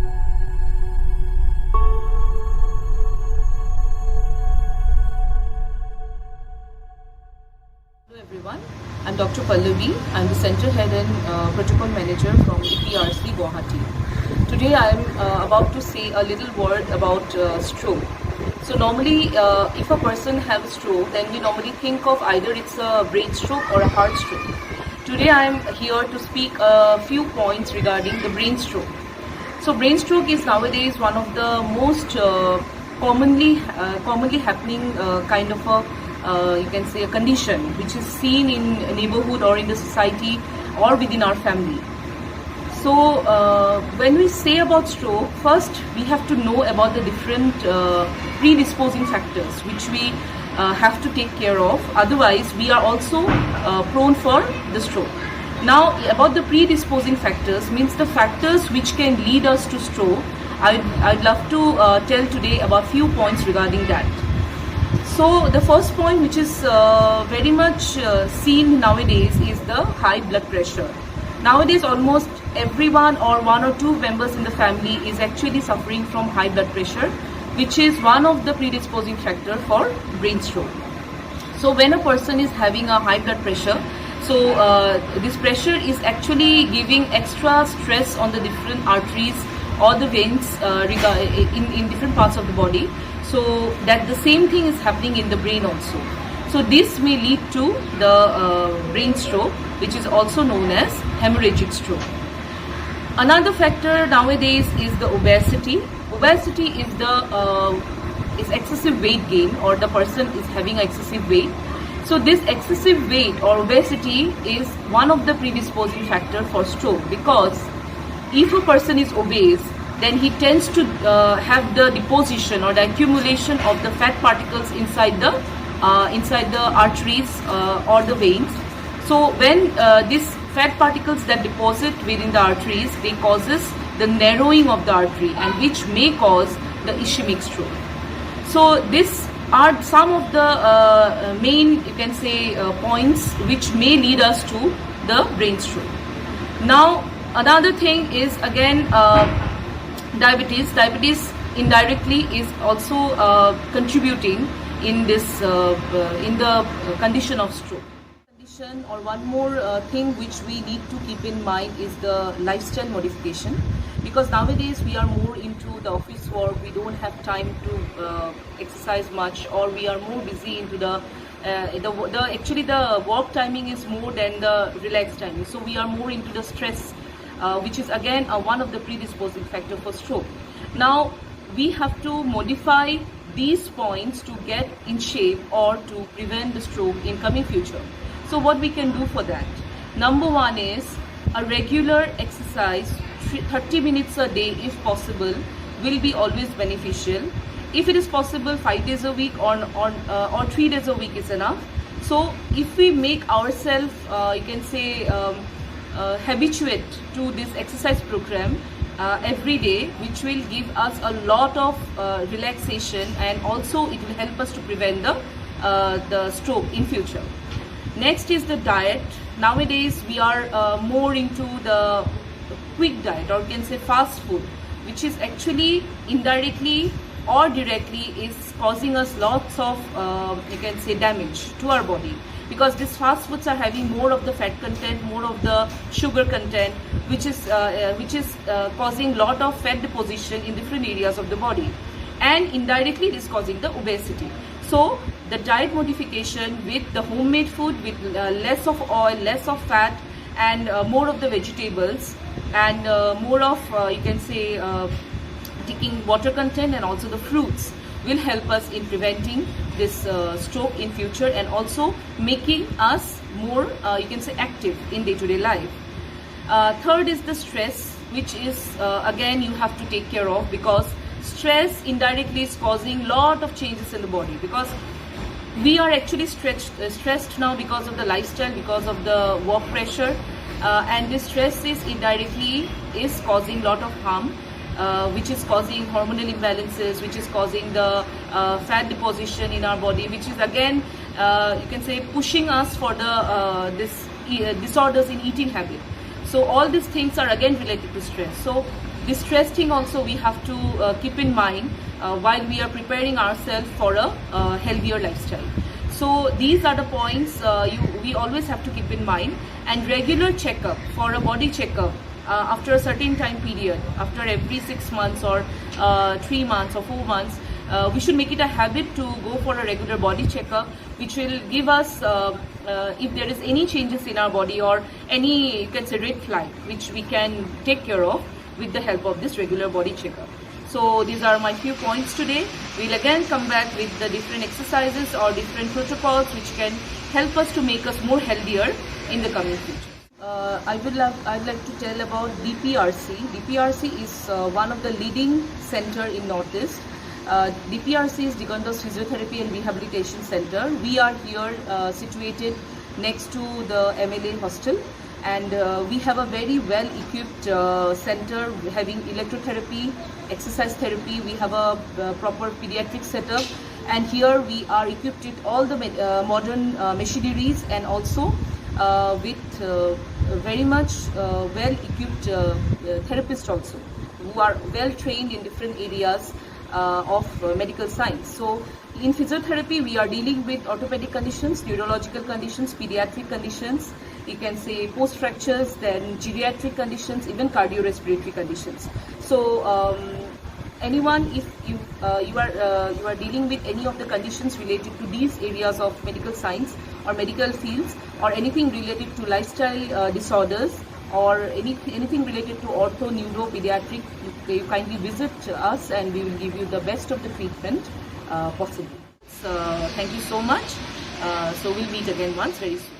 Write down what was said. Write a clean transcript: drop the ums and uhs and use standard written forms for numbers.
Hello everyone, I'm Dr. Pallabi. I'm the Center Head and Protocol Manager from DPRC Guwahati. Today I am about to say a little word about stroke. So normally if a person has a stroke, then we normally think of either it's a brain stroke or a heart stroke. Today I am here to speak a few points regarding the brain stroke. So brain stroke is nowadays one of the most commonly happening kind of a you can say a condition which is seen in a neighborhood or in the society or within our family. So when we say about stroke, first we have to know about the different predisposing factors which we have to take care of. Otherwise we are also prone for the stroke. Now about the predisposing factors means the factors which can lead us to stroke. I'd love to tell today about few points regarding that. So the first point which is very much seen nowadays is the high blood pressure. Nowadays almost everyone or one or two members in the family is actually suffering from high blood pressure, which is one of the predisposing factor for brain stroke. So when a person is having a high blood pressure, so this pressure is actually giving extra stress on the different arteries or the veins in different parts of the body. So that the same thing is happening in the brain also. So this may lead to the brain stroke, which is also known as hemorrhagic stroke. Another factor nowadays is the obesity. Obesity is the is excessive weight gain, or the person is having excessive weight. So this excessive weight or obesity is one of the predisposing factor for stroke, because if a person is obese, then he tends to have the deposition or the accumulation of the fat particles inside the arteries or the veins. So when these fat particles that deposit within the arteries, they causes the narrowing of the artery, and which may cause the ischemic stroke. So these are some of the main, you can say, points which may lead us to the brain stroke. Now another thing is again diabetes. Diabetes indirectly is also contributing in this in the condition of stroke. Or one more thing which we need to keep in mind is the lifestyle modification, because nowadays we are more into the office work. We don't have time to exercise much, or we are more busy into actually the work timing is more than the relaxed timing. So we are more into the stress, which is again one of the predisposing factor for stroke. Now we have to modify these points to get in shape or to prevent the stroke in coming future. So what we can do for that? Number one is a regular exercise, 30 minutes a day if possible, will be always beneficial. If it is possible 5 days a week or 3 days a week is enough. So if we make ourselves, you can say, habituate to this exercise program every day, which will give us a lot of relaxation, and also it will help us to prevent the stroke in future. Next is the diet. Nowadays we are more into the quick diet, or you can say fast food, which is actually indirectly or directly is causing us lots of you can say damage to our body, because these fast foods are having more of the fat content, more of the sugar content, which is causing lot of fat deposition in different areas of the body, and indirectly it is causing the obesity. So the diet modification with the homemade food, with less of oil, less of fat, and more of the vegetables, and more of you can say taking water content and also the fruits, will help us in preventing this stroke in future, and also making us more you can say active in day-to-day life. Third is the stress, which is again you have to take care of, because stress indirectly is causing lot of changes in the body, because we are actually stressed now because of the lifestyle, because of the work pressure, and this stress is indirectly is causing lot of harm, which is causing hormonal imbalances, which is causing the fat deposition in our body, which is again you can say pushing us for the disorders in eating habit. So all these things are again related to stress. So this stress thing also we have to keep in mind while we are preparing ourselves for a healthier lifestyle. So these are the points we always have to keep in mind, and regular checkup for a body checkup after a certain time period, after every 6 months or 3 months or 4 months, we should make it a habit to go for a regular body checkup, which will give us if there is any changes in our body or any, you can say, red flag, which we can take care of with the help of this regular body checkup. So these are my few points today. We'll again come back with the different exercises or different protocols which can help us to make us more healthier in the coming future. I'd like to tell about DPRC. DPRC is one of the leading center in Northeast. DPRC is Diganda's Physiotherapy and Rehabilitation Center. We are here situated next to the MLA hostel, and we have a very well equipped center having electrotherapy, exercise therapy. We have a proper pediatric setup, and here we are equipped with all the modern machineries, and also with very much well equipped therapists also, who are well trained in different areas of medical science. So in physiotherapy, we are dealing with orthopedic conditions, neurological conditions, pediatric conditions, you can say post fractures, then geriatric conditions, even cardiorespiratory conditions. So anyone, if you are dealing with any of the conditions related to these areas of medical science or medical fields, or anything related to lifestyle disorders, or anything related to ortho, neuro, pediatric, you kindly visit us and we will give you the best of the treatment possible. So, thank you so much. So we'll meet again once very soon.